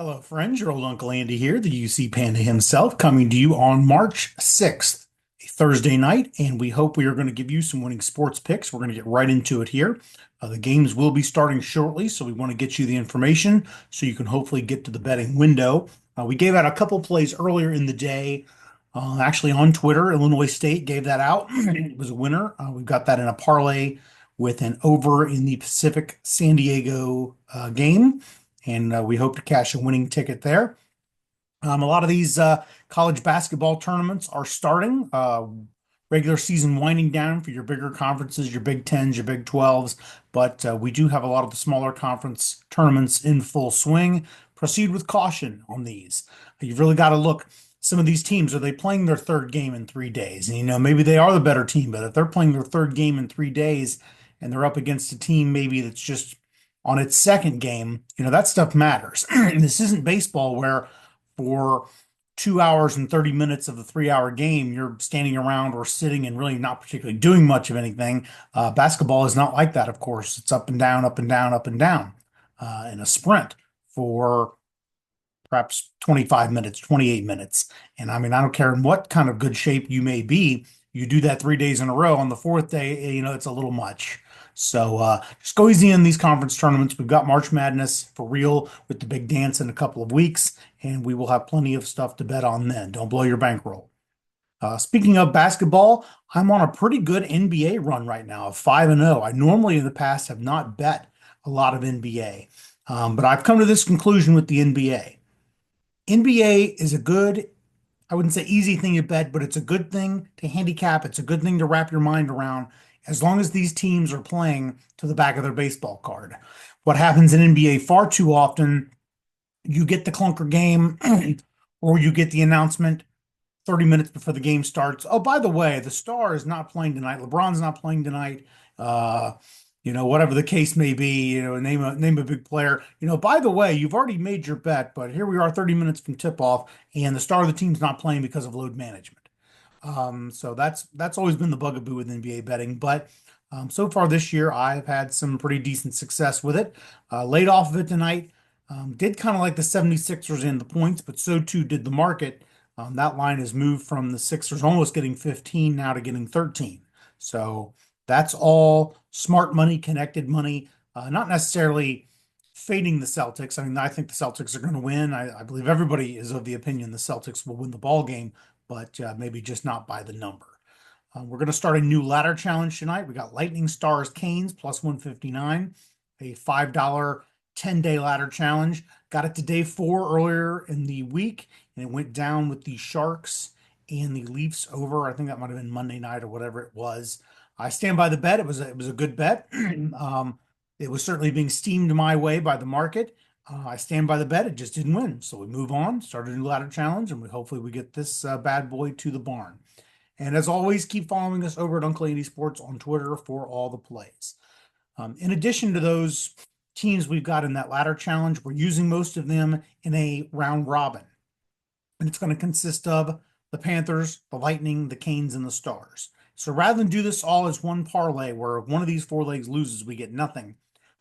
Hello, friends. Your old Uncle Andy here, the UC Panda himself, coming to you on March 6th, a Thursday night, and we hope we are going to give you some winning sports picks. We're going to get right into it here. The games will be starting shortly, so we want to get you the information so you can hopefully get to the betting window. We gave out a couple plays earlier in the day, actually on Twitter. Illinois State gave that out. It was a winner. We've got that in a parlay with an over in the Pacific San Diego game and we hope to cash a winning ticket there. A lot of these college basketball tournaments are starting. Regular season winding down for your bigger conferences, your Big Tens, your Big 12s, but we do have a lot of the smaller conference tournaments in full swing. Proceed with caution on these. You've really got to look. Some of these teams, are they playing their third game in 3 days? And maybe they are the better team, but if they're playing their third game in 3 days and they're up against a team maybe that's just on its second game, that stuff matters. This isn't baseball where for 2 hours and 30 minutes of the 3 hour game, you're standing around or sitting and really not particularly doing much of anything. Basketball is not like that, of course. It's up and down, up and down, up and down in a sprint for perhaps 25 minutes, 28 minutes. And I mean, I don't care in what kind of good shape you may be, you do that 3 days in a row. On the fourth day, it's a little much. So just go easy in these conference tournaments. We've got March Madness for real with the big dance in a couple of weeks, and we will have plenty of stuff to bet on then. Don't blow your bankroll. Speaking of basketball, I'm on a pretty good NBA run right now of 5-0. I normally in the past have not bet a lot of NBA, but I've come to this conclusion with the NBA. NBA is a good, I wouldn't say easy thing to bet, but it's a good thing to handicap. It's a good thing to wrap your mind around as long as these teams are playing to the back of their baseball card. What happens in NBA far too often, you get the clunker game or you get the announcement 30 minutes before the game starts. Oh, by the way, the star is not playing tonight. LeBron's not playing tonight. Uh, whatever the case may be, name a big player. By the way, you've already made your bet, but here we are 30 minutes from tip off, and the star of the team's not playing because of load management. So that's always been the bugaboo with NBA betting. But so far this year, I've had some pretty decent success with it. Laid off of it tonight. Did kind of like the 76ers in the points, but so too did the market. That line has moved from the Sixers almost getting 15 now to getting 13. So that's all smart money, connected money, not necessarily fading the Celtics. I mean, I think the Celtics are going to win. I believe everybody is of the opinion the Celtics will win the ball game, but maybe just not by the number. We're going to start a new ladder challenge tonight. We got Lightning Stars Canes plus 159, a $5 10-day ladder challenge. Got it to day 4 earlier in the week, and it went down with the Sharks and the Leafs over. I think that might have been Monday night or whatever it was. I stand by the bet. It was a good bet. It was certainly being steamed my way by the market. I stand by the bet. It just didn't win. So we move on, start a new ladder challenge, and hopefully we get this bad boy to the barn. And as always, keep following us over at Uncle Andy Sports on Twitter for all the plays. In addition to those teams we've got in that ladder challenge, we're using most of them in a round robin. And it's going to consist of the Panthers, the Lightning, the Canes, and the Stars. So rather than do this all as one parlay where if one of these 4 legs loses, we get nothing,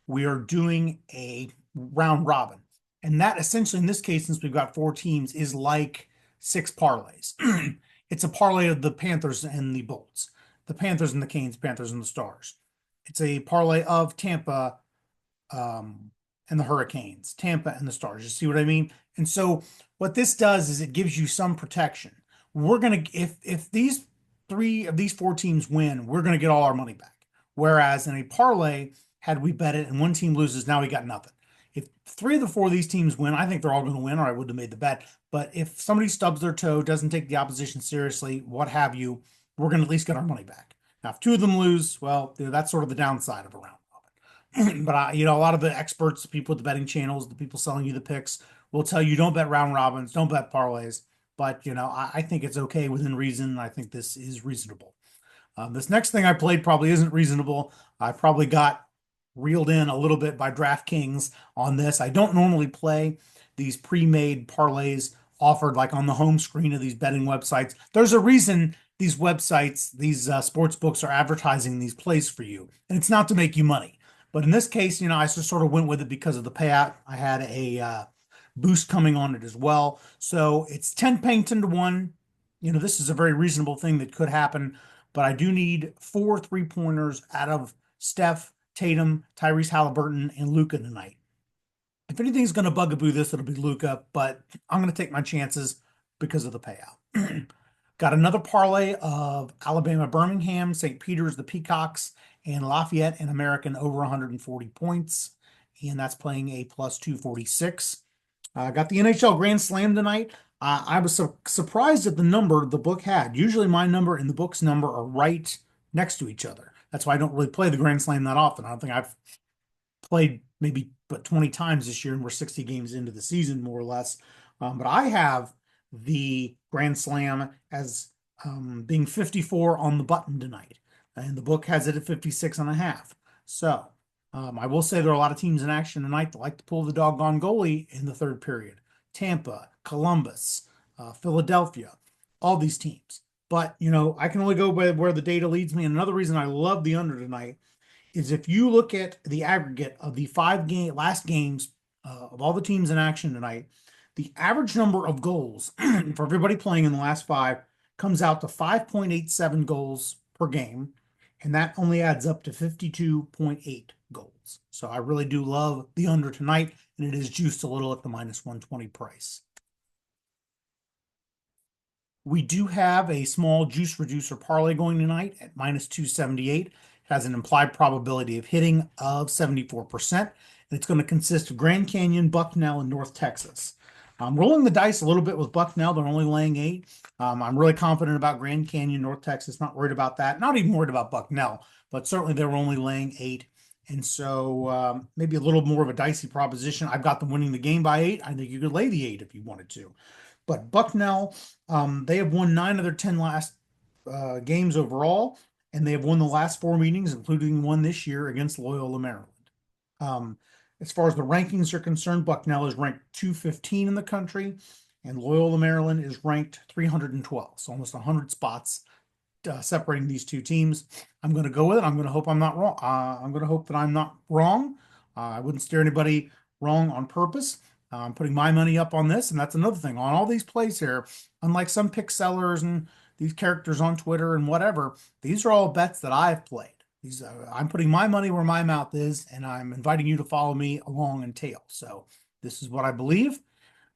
we are doing a round robin. And that essentially, in this case, since we've got 4 teams, is like 6 parlays. It's a parlay of the Panthers and the Bolts, the Panthers and the Canes, Panthers and the Stars. It's a parlay of Tampa and the Hurricanes, Tampa and the Stars. You see what I mean? And so what this does is it gives you some protection. We're gonna if these 3 of these 4 teams win, we're gonna get all our money back. Whereas in a parlay, had we bet it and one team loses, now we got nothing. If 3 of the 4 of these teams win, I think they're all going to win, or I would have made the bet. But if somebody stubs their toe, doesn't take the opposition seriously, what have you, we're going to at least get our money back. Now, if 2 of them lose, well, that's sort of the downside of a round robin. But a lot of the experts, the people with the betting channels, the people selling you the picks, will tell you don't bet round robins, don't bet parlays. But I think it's okay within reason. I think this is reasonable. This next thing I played probably isn't reasonable. I probably got reeled in a little bit by DraftKings on this. I don't normally play these pre-made parlays offered like on the home screen of these betting websites. There's a reason these websites, these sports books are advertising these plays for you, and it's not to make you money. But in this case, I just sort of went with it because of the payout. I had boost coming on it as well. So it's 10 paying 10 to 1. This is a very reasonable thing that could happen, but I do need 4 3-pointers out of Steph, Tatum, Tyrese Halliburton, and Luka tonight. If anything's going to bugaboo this, it'll be Luka, but I'm going to take my chances because of the payout. Got another parlay of Alabama, Birmingham, St. Peter's, the Peacocks, and Lafayette and American over 140 points. And that's playing a plus 246. Got the NHL Grand Slam tonight. I was surprised at the number the book had. Usually my number and the book's number are right next to each other. That's why I don't really play the Grand Slam that often. I don't think I've played maybe but 20 times this year, and we're 60 games into the season, more or less. But I have the Grand Slam as being 54 on the button tonight, and the book has it at 56.5. So I will say there are a lot of teams in action tonight that like to pull the doggone goalie in the third period. Tampa, Columbus, Philadelphia, all these teams. But, I can only go by where the data leads me. And another reason I love the under tonight is if you look at the aggregate of the last games of all the teams in action tonight, the average number of goals for everybody playing in the last 5 comes out to 5.87 goals per game, and that only adds up to 52.8 goals. So I really do love the under tonight, and it is juiced a little at the minus 120 price. We do have a small juice reducer parlay going tonight at minus 278. It has an implied probability of hitting of 74%, and it's going to consist of Grand Canyon, Bucknell, and North Texas. I'm rolling the dice a little bit with Bucknell. They're only laying 8. I'm really confident about Grand Canyon, North Texas. Not worried about that. Not even worried about Bucknell, but certainly they were only laying 8. And so maybe a little more of a dicey proposition. I've got them winning the game by 8. I think you could lay the 8 if you wanted to. But Bucknell, they have won 9 of their 10 last games overall, and they have won the last 4 meetings, including one this year against Loyola, Maryland. As far as the rankings are concerned, Bucknell is ranked 215 in the country, and Loyola, Maryland is ranked 312, so almost 100 spots separating these two teams. I'm going to go with it. I'm going to hope I'm not wrong. I'm going to hope that I'm not wrong. I wouldn't steer anybody wrong on purpose. I'm putting my money up on this, and that's another thing. On all these plays here, unlike some pick sellers and these characters on Twitter and whatever, these are all bets that I've played. I'm putting my money where my mouth is, and I'm inviting you to follow me along and tail. So this is what I believe.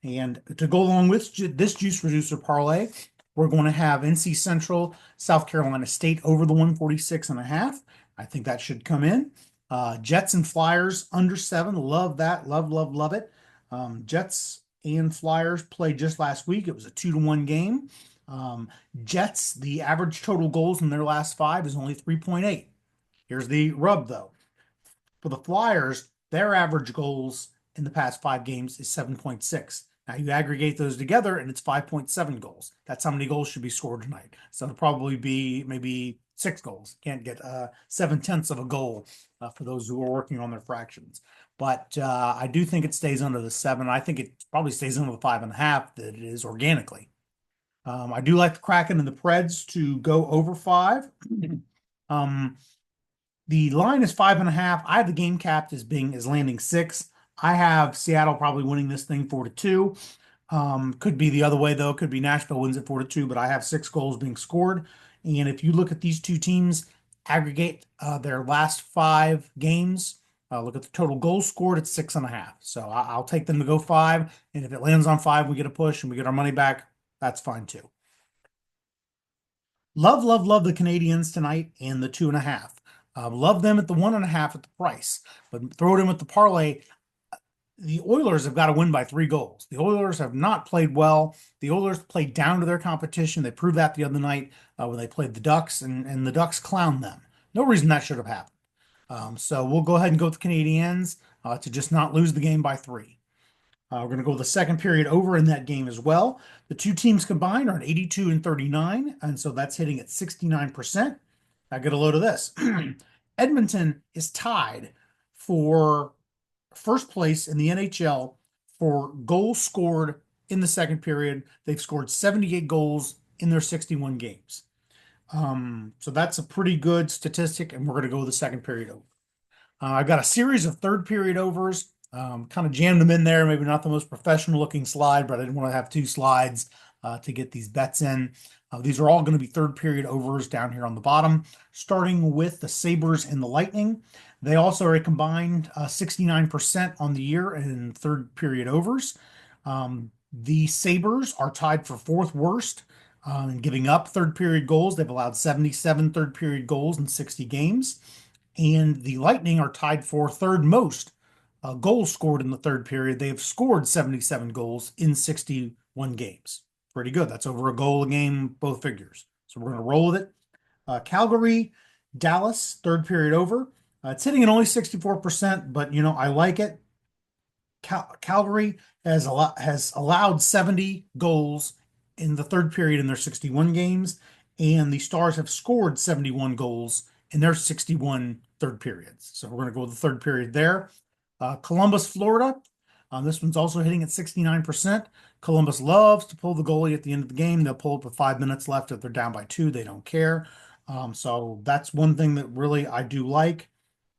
And to go along with this juice reducer parlay, we're going to have NC Central, South Carolina State over the 146.5. I think that should come in. Jets and Flyers under 7. Love that. Love it. Jets and Flyers played just last week. It was a 2-1 game. Jets, the average total goals in their last 5 is only 3.8. Here's the rub, though. For the Flyers, their average goals in the past 5 games is 7.6. Now you aggregate those together, and it's 5.7 goals. That's how many goals should be scored tonight. So it'll probably be maybe 6 goals. Can't get 7/10 of a goal for those who are working on their fractions. But I do think it stays under the 7. I think it probably stays under the 5.5 that it is organically. I do like the Kraken and the Preds to go over 5. The line is 5.5. I have the game capped as landing 6. I have Seattle probably winning this thing 4-2. Could be the other way, though. Could be Nashville wins it 4-2, but I have 6 goals being scored. And if you look at these two teams, aggregate their last 5 games, look at the total goals scored, it's 6.5. So I'll take them to go 5. And if it lands on 5, we get a push and we get our money back. That's fine too. Love the Canadiens tonight and the 2.5. Love them at the 1.5 at the price, but throw it in with the parlay. The Oilers have got to win by 3 goals. The Oilers have not played well. The Oilers played down to their competition. They proved that the other night when they played the Ducks, and the Ducks clowned them. No reason that should have happened. So we'll go ahead and go with the Canadiens to just not lose the game by 3. We're going to go with the second period over in that game as well. The two teams combined are at 82 and 39, and so that's hitting at 69%. Now get a load of this. Edmonton is tied for first place in the NHL for goals scored in the second period. They've scored 78 goals in their 61 games. So that's a pretty good statistic, and we're going to go with the second period over. I've got a series of third period overs Kind of jammed them in there. Maybe not the most professional looking slide, but I didn't want to have two slides to get these bets in. These are all going to be third period overs down here on the bottom, starting with the Sabres and the Lightning. They also are a combined 69% on the year in third period overs. The Sabres are tied for fourth worst in giving up third period goals. They've allowed 77 third period goals in 60 games. And the Lightning are tied for third most goals scored in the third period. They have scored 77 goals in 61 games. Pretty good. That's over a goal a game, both figures. So we're going to roll with it. Calgary, Dallas, third period over. It's hitting at only 64%, but I like it. Calgary has allowed 70 goals in the third period in their 61 games, and the Stars have scored 71 goals in their 61 third periods. So we're going to go with the third period there. Columbus, Florida. This one's also hitting at 69%. Columbus loves to pull the goalie at the end of the game. They'll pull it with 5 minutes left. If they're down by 2, they don't care. So that's one thing that really I do like.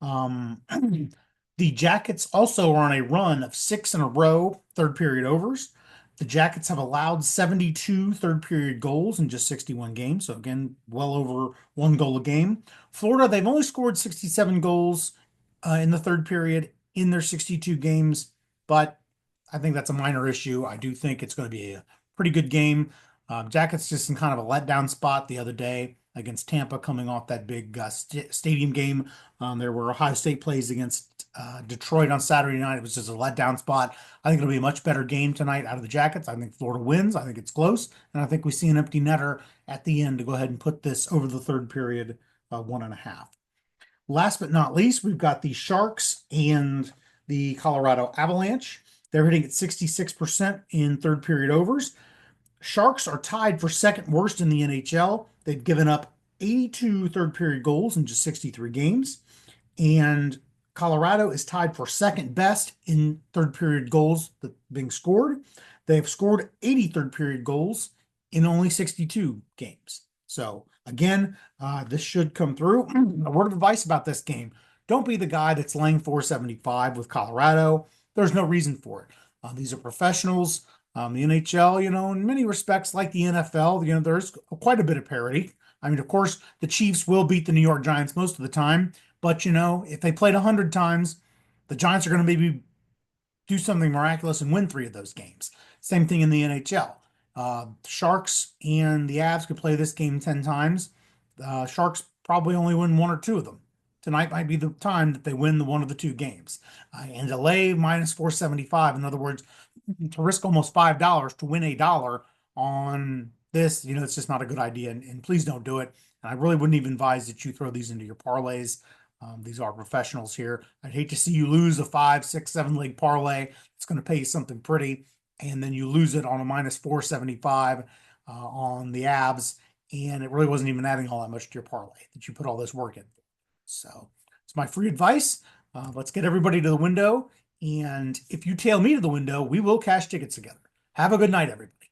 The Jackets also are on a run of 6 in a row third period overs. The Jackets have allowed 72 third period goals in just 61 games. So again, well over one goal a game. Florida, they've only scored 67 goals in the third period in their 62 games, but I think that's a minor issue. I do think it's going to be a pretty good game. Jackets just in kind of a letdown spot the other day against Tampa, coming off that big stadium game. There were Ohio State plays against Detroit on Saturday night. It was just a letdown spot. I think it'll be a much better game tonight out of the Jackets. I think Florida wins. I think it's close, and I think we see an empty netter at the end to go ahead and put this over the third period, 1.5. Last but not least, we've got the Sharks and the Colorado Avalanche. They're hitting at 66% in third period overs. Sharks are tied for second worst in the NHL. They've given up 82 third period goals in just 63 games. And Colorado is tied for second best in third period goals that being scored. They've scored 80 third period goals in only 62 games. So again, this should come through. A word of advice about this game: don't be the guy that's laying 475 with Colorado. There's no reason for it. These are professionals. The NHL, in many respects, like the NFL, there's quite a bit of parity. I mean, of course, the Chiefs will beat the New York Giants most of the time, but if they played 100 times, the Giants are going to maybe do something miraculous and win 3 of those games. Same thing in the NHL. Sharks and the Avs could play this game 10 times. Sharks probably only win 1 or 2 of them. Tonight might be the time that they win the one of the 2 games. And to lay minus 475, in other words, to risk almost $5 to win $1 on this, it's just not a good idea. And please don't do it. And I really wouldn't even advise that you throw these into your parlays. These are professionals here. I'd hate to see you lose a 5, 6, 7 leg parlay. It's going to pay you something pretty, and then you lose it on a minus 475 on the Avs, and it really wasn't even adding all that much to your parlay that you put all this work in. So it's my free advice. Let's get everybody to the window, and if you tail me to the window, we will cash tickets together. Have a good night, everybody.